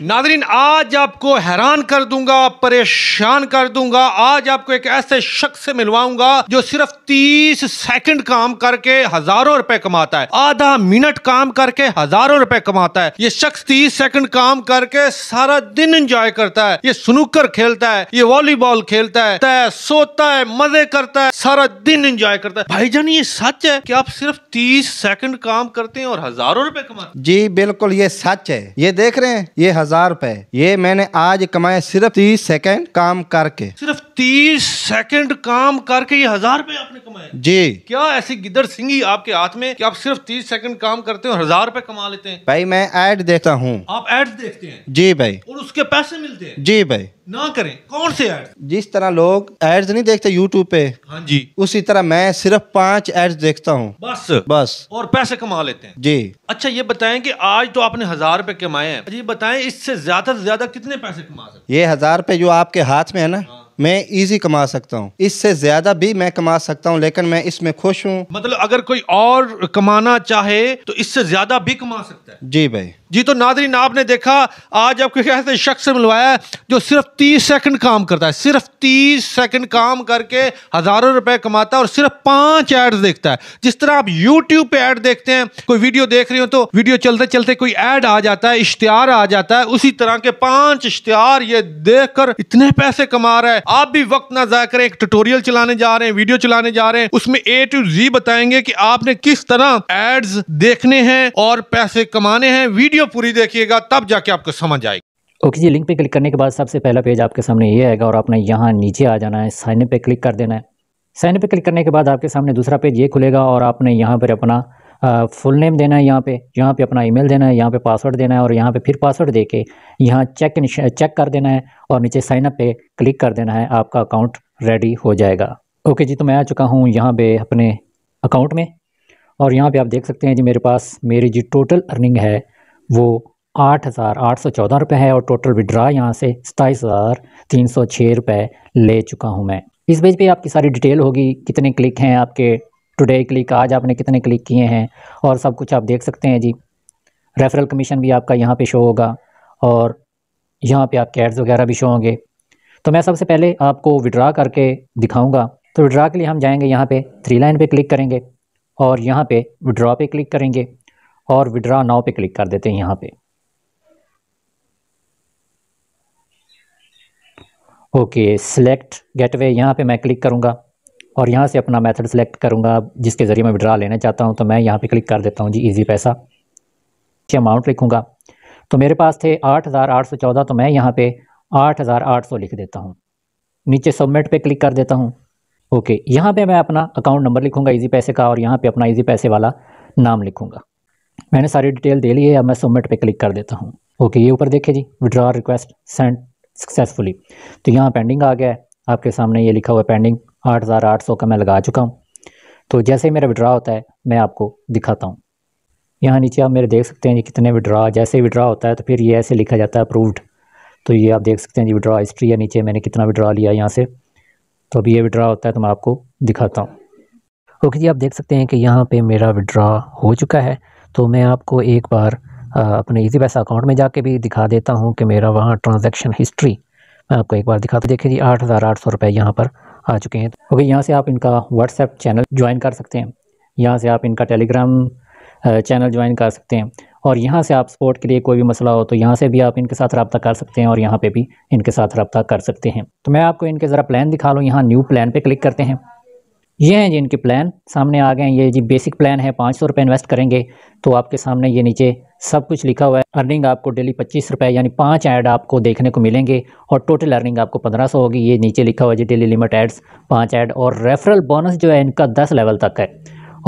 नाज़रीन, आज आपको हैरान कर दूंगा, परेशान कर दूंगा। आज आपको एक ऐसे शख्स से मिलवाऊंगा जो सिर्फ 30 सेकंड काम करके हजारों रुपए कमाता है। आधा मिनट काम करके हजारों रुपए कमाता है। ये शख्स 30 सेकंड काम करके सारा दिन एंजॉय करता है। ये स्नूकर खेलता है, ये वॉलीबॉल खेलता है, सोता है, मजे करता है, सारा दिन एंजॉय करता है। भाईजान, ये सच है कि आप सिर्फ 30 सेकंड काम करते हैं और हजारों रुपए कमाते हैं? जी बिल्कुल, ये सच है। ये देख रहे हैं, ये 1000 रुपए ये मैंने आज कमाए सिर्फ 30 सेकंड काम करके। सिर्फ 30 सेकंड काम करके ये 1000 रुपए आपने कमाए? जी। क्या ऐसी गिद्दड़ सिंगी आपके हाथ में कि आप सिर्फ 30 सेकंड काम करते हैं और 1000 रुपए कमा लेते हैं? भाई मैं ऐड देखता हूँ। आप एड्स देखते हैं? जी भाई। और उसके पैसे मिलते हैं? जी भाई। ना करें, कौन से एड्स? जिस तरह लोग एड्स नहीं देखते यूट्यूब पे, हाँ जी, उसी तरह मैं सिर्फ 5 एड्स देखता हूँ बस और पैसे कमा लेते हैं। जी। अच्छा, ये बताएं कि आज तो आपने 1000 रुपए कमाए हैं, ये बताएं इससे ज्यादा से ज्यादा कितने पैसे कमा सकते हैं? ये 1000 रुपए जो आपके हाथ में है ना, मैं इजी कमा सकता हूँ। इससे ज्यादा भी मैं कमा सकता हूँ, लेकिन मैं इसमें खुश हूँ। मतलब अगर कोई और कमाना चाहे तो इससे ज्यादा भी कमा सकता है? जी भाई। जी। तो नाज़रीन, आपने देखा आज आपको ऐसे शख्स से मिलवाया है जो सिर्फ 30 सेकंड काम करता है। सिर्फ 30 सेकंड काम करके हजारों रुपए कमाता है और सिर्फ 5 एड्स देखता है। जिस तरह आप YouTube पे ऐड देखते हैं, कोई वीडियो देख रहे हो तो वीडियो चलते चलते कोई ऐड आ जाता है, इश्तिहार आ जाता है, उसी तरह के 5 इश्तिहार ये देखकर इतने पैसे कमा रहा है। आप भी वक्त ना जाया करें, एक ट्यूटोरियल चलाने जा रहे हैं, वीडियो चलाने जा रहे हैं, उसमें A to Z बताएंगे कि आपने किस तरह एड्स देखने हैं और पैसे कमाने हैं। वीडियो पूरी देखिएगा, तब जाके आपको समझ आएगी। ओके जी, लिंक पे क्लिक करने के बाद सबसे पहला पेज आपके सामने ये आएगा और आपने यहाँ नीचे आ जाना है, साइन इन पे क्लिक कर देना है। साइन इन पे क्लिक करने के बाद आपके सामने दूसरा पेज ये खुलेगा और आपने यहाँ पर अपना फुल नेम देना है, यहाँ पे अपना ईमेल देना है, यहाँ पे पासवर्ड देना है और यहाँ पे फिर पासवर्ड देके यहाँ चेक कर देना है और नीचे साइन अप पे क्लिक कर देना है। आपका अकाउंट रेडी हो जाएगा। ओके जी, तो मैं आ चुका हूँ यहाँ पे अपने अकाउंट में और यहाँ पे आप देख सकते हैं जी मेरे पास मेरी जी टोटल अर्निंग है वो 8,814 रुपये है और टोटल विड्रा यहाँ से 27,306 रुपये ले चुका हूँ मैं। इस पेज पे आपकी सारी डिटेल होगी, कितने क्लिक हैं आपके, टुडे क्लिक, आज आपने कितने क्लिक किए हैं और सब कुछ आप देख सकते हैं जी। रेफरल कमीशन भी आपका यहाँ पे शो होगा और यहाँ पे आपके एड्स वगैरह भी शो होंगे। तो मैं सबसे पहले आपको विड्रा करके दिखाऊँगा। तो विड्रा के लिए हम जाएँगे यहाँ पे 3 लाइन पे क्लिक करेंगे और यहाँ पे विड्रॉ पे क्लिक करेंगे और विड्रा नाउ पे क्लिक कर देते हैं। यहाँ पे ओके, सिलेक्ट गेटवे, यहाँ पे मैं क्लिक करूँगा और यहाँ से अपना मेथड सेलेक्ट करूँगा जिसके ज़रिए मैं विड्रा लेना चाहता हूँ। तो मैं यहाँ पे क्लिक कर देता हूँ जी, इजी पैसा। अमाउंट लिखूँगा तो मेरे पास थे 8,814, तो मैं यहाँ पे 8,800 लिख देता हूँ। नीचे सबमिट पे क्लिक कर देता हूँ। ओके, यहाँ पे मैं अपना अकाउंट नंबर लिखूँगा इजी पैसे का और यहाँ पे अपना इजी पैसे वाला नाम लिखूँगा। मैंने सारी डिटेल दे ली है, अब मैं सबमिट पे क्लिक कर देता हूँ। ओके, ये ऊपर देखिए जी, विड्रॉ रिक्वेस्ट सेंड सक्सेसफुली। तो यहाँ पेंडिंग आ गया है, आपके सामने ये लिखा हुआ है पेंडिंग। 8,800 का मैं लगा चुका हूँ। तो जैसे ही मेरा विड्रॉ होता है मैं आपको दिखाता हूँ। यहाँ नीचे आप मेरे देख सकते हैं जी कितने विड्रॉ, जैसे ही विड्रॉ होता है तो फिर ये ऐसे लिखा जाता है अप्रूव्ड। तो ये आप देख सकते हैं जी विड्रॉ हिस्ट्री है, नीचे मैंने कितना विड्रॉ लिया यहाँ से। तो अभी ये विड्रॉ होता है तो मैं आपको दिखाता हूँ। ओके जी, आप देख सकते हैं कि यहाँ पे मेरा विड्रॉ हो चुका है। तो मैं आपको एक बार अपने इजी पैसा अकाउंट में जाके भी दिखा देता हूँ कि मेरा वहाँ ट्रांजैक्शन हिस्ट्री मैं आपको एक बार दिखाता हूँ। देखिए जी 8,800 रुपये यहाँ पर आ चुके हैं। ओके, यहाँ से आप इनका व्हाट्सएप चैनल ज्वाइन कर सकते हैं, यहाँ से आप इनका टेलीग्राम चैनल ज्वाइन कर सकते हैं और यहाँ से आप सपोर्ट के लिए कोई भी मसला हो तो यहाँ से भी आप इनके साथ रब्ता कर सकते हैं और यहाँ पे भी इनके साथ रब्ता कर सकते हैं। तो मैं आपको इनके ज़रा प्लान दिखा लूँ। यहाँ न्यू प्लान पे क्लिक करते हैं। ये हैं जी इनके प्लान सामने आ गए हैं। ये जी बेसिक प्लान है, 500 रुपये इन्वेस्ट करेंगे तो आपके सामने ये नीचे सब कुछ लिखा हुआ है। अर्निंग आपको डेली 25 रुपये यानी 5 ऐड आपको देखने को मिलेंगे और टोटल अर्निंग आपको 1500 होगी। ये नीचे लिखा हुआ है जी डेली लिमिट एड्स 5 ऐड और रेफरल बोनस जो है इनका 10 लेवल तक है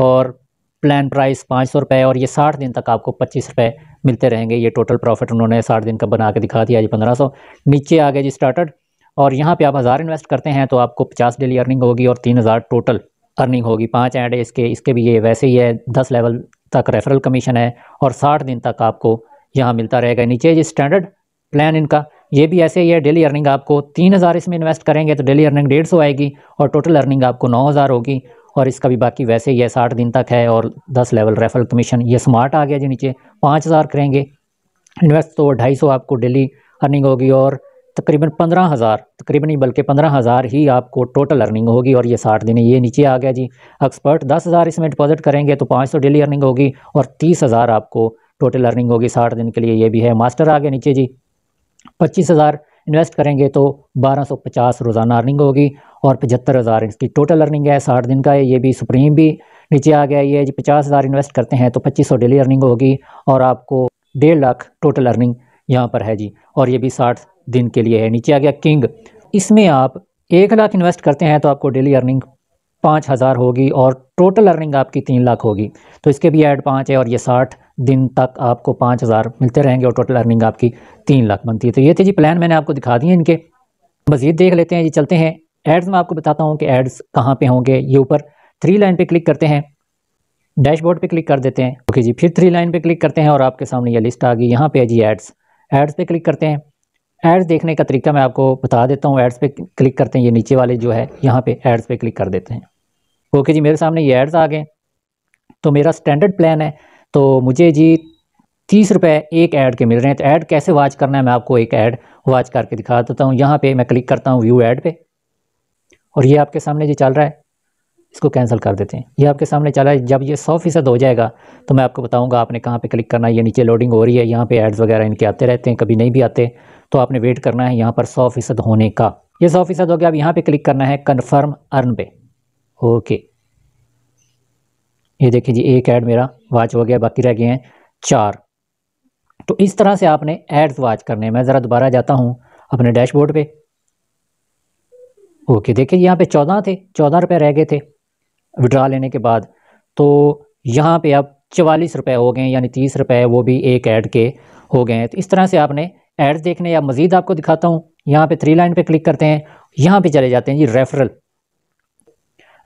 और प्लान प्राइस 500 रुपये और ये 60 दिन तक आपको 25 रुपये मिलते रहेंगे। ये टोटल प्रॉफिट उन्होंने 60 दिन का बना के दिखा दिया जी 1500। नीचे आ गया जी स्टार्टेड और यहाँ पे आप 1000 इन्वेस्ट करते हैं तो आपको 50 डेली अर्निंग होगी और 3000 टोटल अर्निंग होगी। 5 ऐड इसके भी ये वैसे ही है, 10 लेवल तक रेफरल कमीशन है और 60 दिन तक आपको यहाँ मिलता रहेगा। नीचे जी स्टैंडर्ड प्लान इनका ये भी ऐसे ही है। डेली अर्निंग आपको 3000 इसमें इन्वेस्ट करेंगे तो डेली अर्निंग 150 आएगी और टोटल अर्निंग आपको 9000 होगी और इसका भी बाकी वैसे ही है, 60 दिन तक है और 10 लेवल रेफरल कमीशन। ये स्मार्ट आ गया जी नीचे 5000 करेंगे इन्वेस्ट तो 250 आपको डेली अर्निंग होगी और तकरीबन 15,000, तकरीबन नहीं बल्कि 15,000 ही आपको टोटल अर्निंग होगी। और ये 60 दिन है, ये नीचे आ गया जी। एक्सपर्ट 10,000 इसमें डिपॉजिट करेंगे तो 500 डेली अर्निंग होगी और 30,000 आपको टोटल अर्निंग होगी 60 दिन के लिए, ये भी है। मास्टर आ गया नीचे जी। 25,000 इन्वेस्ट करेंगे तो 1250 रोज़ाना अर्निंग होगी और 75,000 इसकी टोटल अर्निंग है, 60 दिन का है। ये भी सुप्रीम भी नीचे आ गया, ये जी। 50,000 इन्वेस्ट करते हैं तो 2500 डेली अर्निंग होगी और आपको 1.5 लाख टोटल अर्निंग यहाँ पर है जी। और ये भी 60 दिन के लिए है। नीचे आ गया किंग, इसमें आप 1 लाख इन्वेस्ट करते हैं तो आपको डेली अर्निंग 5,000 होगी और टोटल अर्निंग आपकी 3 लाख होगी। तो इसके भी ऐड 5 है और ये 60 दिन तक आपको 5,000 मिलते रहेंगे और टोटल अर्निंग आपकी 3 लाख बनती है। तो ये थे जी प्लान, मैंने आपको दिखा दिए इनके। मज़ीद देख लेते हैं जी, चलते हैं एड्स में। आपको बताता हूँ कि एड्स कहाँ पे होंगे। ये ऊपर 3 लाइन पे क्लिक करते हैं, डैशबोर्ड पे क्लिक कर देते हैं। ओके जी, फिर 3 लाइन पे क्लिक करते हैं और आपके सामने ये लिस्ट आ गई। यहाँ पे है जी एड्स, एड्स पे क्लिक करते हैं। एड्स देखने का तरीका मैं आपको बता देता हूँ। एड्स पे क्लिक करते हैं, ये नीचे वाले जो है यहाँ पे एड्स पे क्लिक कर देते हैं। ओके जी, मेरे सामने ये एड्स आ गए। तो मेरा स्टैंडर्ड प्लान है तो मुझे जी 30 रुपये एक ऐड के मिल रहे हैं। तो ऐड कैसे वॉच करना है मैं आपको एक ऐड वॉच करके दिखा देता हूँ। यहाँ पे मैं क्लिक करता हूँ व्यू ऐड पे और ये आपके सामने जी चल रहा है। इसको कैंसिल कर देते हैं। ये आपके सामने चला है। जब ये 100% हो जाएगा तो मैं आपको बताऊंगा आपने कहाँ पे क्लिक करना है। ये नीचे लोडिंग हो रही है, यहाँ पे एड्स वगैरह इनके आते रहते हैं, कभी नहीं भी आते। तो आपने वेट करना है यहाँ पर 100% होने का। ये 100% हो गया। अब यहाँ पे क्लिक करना है कन्फर्म अर्न पे। ओके, ये देखिए जी, एक ऐड मेरा वॉच हो गया, बाकी रह गए हैं 4। तो इस तरह से आपने एड्स वॉच करने हैं। मैं ज़रा दोबारा जाता हूँ अपने डैशबोर्ड पे। ओके, देखिए यहाँ पे 14 थे, 14 रुपये रह गए थे विड्रा लेने के बाद। तो यहाँ पे अब 44 रुपये हो गए, यानी 30 रुपये वो भी एक ऐड के हो गए हैं। तो इस तरह से आपने एड्स देखने। या मज़ीद आपको दिखाता हूँ, यहाँ पे 3 लाइन पे क्लिक करते हैं, यहाँ पे चले जाते हैं जी रेफरल।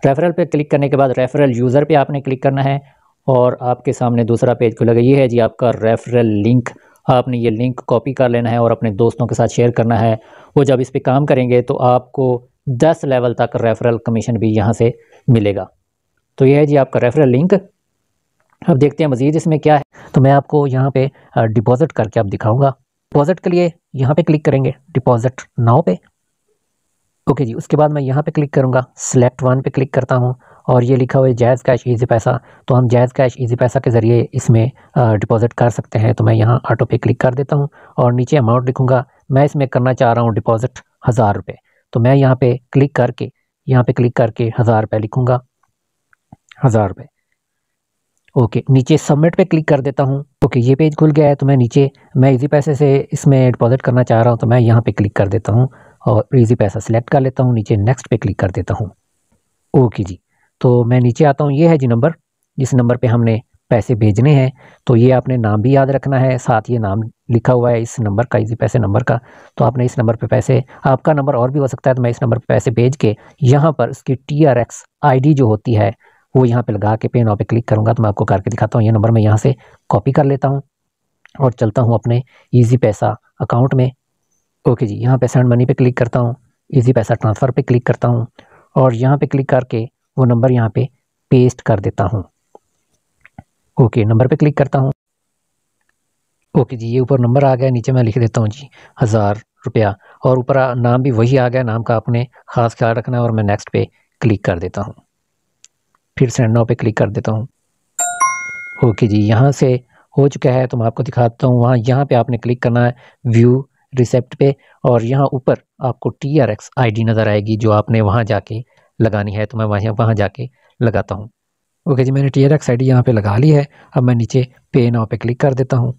रेफरल पे क्लिक करने के बाद रेफरल यूज़र पे आपने क्लिक करना है और आपके सामने दूसरा पेज खुलेगा। ये है जी आपका रेफरल लिंक। आपने ये लिंक कॉपी कर लेना है और अपने दोस्तों के साथ शेयर करना है। वो जब इस पे काम करेंगे तो आपको 10 लेवल तक रेफरल कमीशन भी यहाँ से मिलेगा। तो ये है जी आपका रेफरल लिंक। अब देखते हैं मज़ीद इसमें क्या है। तो मैं आपको यहाँ पे डिपॉजिट करके अब दिखाऊंगा। डिपॉजिट के लिए यहाँ पे क्लिक करेंगे, डिपॉजिट नाउ पे। ओके जी, उसके बाद मैं यहाँ पे क्लिक करूँगा, सिलेक्ट 1 पे क्लिक करता हूँ और ये लिखा हुआ है जायज़ कैश इजी पैसा। तो हम जायज़ कैश इजी पैसा के ज़रिए इसमें डिपॉजिट कर सकते हैं। तो मैं यहाँ ऑटो पे क्लिक कर देता हूँ और नीचे अमाउंट लिखूँगा। मैं इसमें करना चाह रहा हूँ डिपॉजिट 1000 रुपये। तो मैं यहाँ पे क्लिक करके 1000 रुपये लिखूँगा, 1000 रुपये। ओके, नीचे सबमिट पे क्लिक कर देता हूँ। ओके, ये पेज खुल गया है। तो मैं नीचे मैं इजी पैसे से इसमें डिपॉजिट करना चाह रहा हूँ, तो मैं यहाँ पे क्लिक कर देता हूँ और इजी पैसा सिलेक्ट कर लेता हूँ। नीचे नेक्स्ट पे क्लिक कर देता हूँ। ओके जी, तो मैं नीचे आता हूँ। ये है जी नंबर, जिस नंबर पे हमने पैसे भेजने हैं। तो ये आपने नाम भी याद रखना है, साथ ये नाम लिखा हुआ है इस नंबर का, इजी पैसे नंबर का। तो आपने इस नंबर पे पैसे, आपका नंबर और भी हो सकता है, तो मैं इस नंबर पे पैसे भेज के यहाँ पर उसकी TRX ID जो होती है वो यहाँ पे लगा के पे नाउ पे क्लिक करूँगा। तो मैं आपको करके दिखाता हूँ। ये नंबर मैं यहाँ से कॉपी कर लेता हूँ और चलता हूँ अपने ईजी पैसा अकाउंट में। ओके जी, यहाँ पे सेंड मनी पे क्लिक करता हूँ, ईजी पैसा ट्रांसफ़र पे क्लिक करता हूँ और यहाँ पे क्लिक करके वो नंबर यहाँ पे पेस्ट कर देता हूँ। ओके, नंबर पे क्लिक करता हूँ। ओके जी, ये ऊपर नंबर आ गया, नीचे मैं लिख देता हूँ जी 1000 रुपया और ऊपर नाम भी वही आ गया। नाम का आपने ख़ास ख्याल रखना है और मैं नेक्स्ट पे क्लिक कर देता हूँ। फिर सेंड नाउ पे क्लिक कर देता हूँ। ओके जी, यहाँ से हो चुका है। तो मैं आपको दिखाता हूँ। यहाँ पे आपने क्लिक करना है व्यू रिसेप्ट पे और यहाँ ऊपर आपको TRX ID नज़र आएगी जो आपने वहाँ जाके लगानी है। तो मैं वहाँ जाके लगाता हूँ। ओके जी, मैंने TRX ID यहाँ पे लगा ली है। अब मैं नीचे पे नाउ पे क्लिक कर देता हूँ।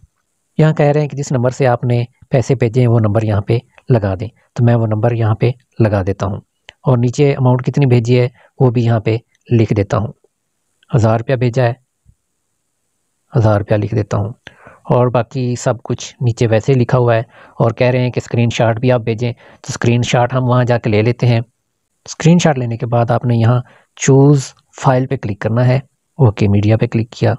यहाँ कह रहे हैं कि जिस नंबर से आपने पैसे भेजे हैं वो नंबर यहाँ पे लगा दें। तो मैं वो नंबर यहाँ पे लगा देता हूँ और नीचे अमाउंट कितनी भेजी है वो भी यहाँ पे लिख देता हूँ। 1000 रुपया भेजा है, 1000 रुपया लिख देता हूँ और बाकी सब कुछ नीचे वैसे ही लिखा हुआ है। और कह रहे हैं कि स्क्रीनशॉट भी आप भेजें। तो स्क्रीनशॉट हम वहाँ जाके ले लेते हैं। स्क्रीनशॉट लेने के बाद आपने यहाँ चूज़ फाइल पे क्लिक करना है। ओके, मीडिया पे क्लिक किया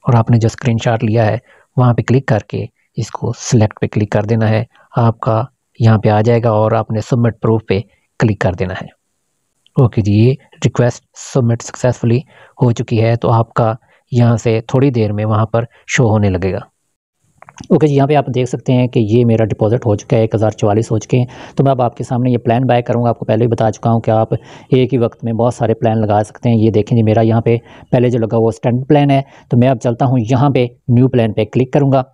और आपने जो स्क्रीनशॉट लिया है वहाँ पे क्लिक करके इसको सिलेक्ट पे क्लिक कर देना है। आपका यहाँ पे आ जाएगा और आपने सबमिट प्रूफ पे क्लिक कर देना है। ओके जी, ये रिक्वेस्ट सबमिट सक्सेसफुली हो चुकी है। तो आपका यहाँ से थोड़ी देर में वहाँ पर शो होने लगेगा। ओके जी, यहाँ पे आप देख सकते हैं कि ये मेरा डिपॉजिट हो चुका है, 1044 हो चुके हैं। तो मैं अब आपके सामने ये प्लान बाय करूँगा। आपको पहले ही बता चुका हूँ कि आप एक ही वक्त में बहुत सारे प्लान लगा सकते हैं। ये देखें जी, मेरा यहाँ पे पहले जो लगा वो स्टैंडर्ड प्लान है। तो मैं अब चलता हूँ यहाँ पे न्यू प्लान पे क्लिक करूँगा।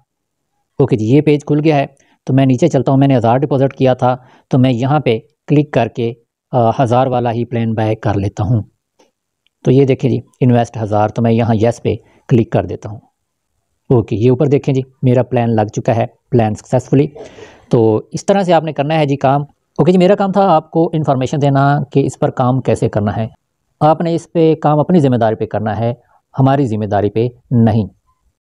ओके जी, ये पेज खुल गया है। तो मैं नीचे चलता हूँ, मैंने 1000 डिपॉजिट किया था, तो मैं यहाँ पे क्लिक करके 1000 वाला ही प्लान बाय कर लेता हूँ। तो ये देखें जी, इन्वेस्ट 1000, तो मैं यहाँ येस पे क्लिक कर देता हूँ। ओके, ये ऊपर देखें जी, मेरा प्लान लग चुका है, प्लान सक्सेसफुली। तो इस तरह से आपने करना है जी काम। ओके जी, मेरा काम था आपको इन्फॉर्मेशन देना कि इस पर काम कैसे करना है। आपने इस पे काम अपनी ज़िम्मेदारी पे करना है, हमारी ज़िम्मेदारी पे नहीं।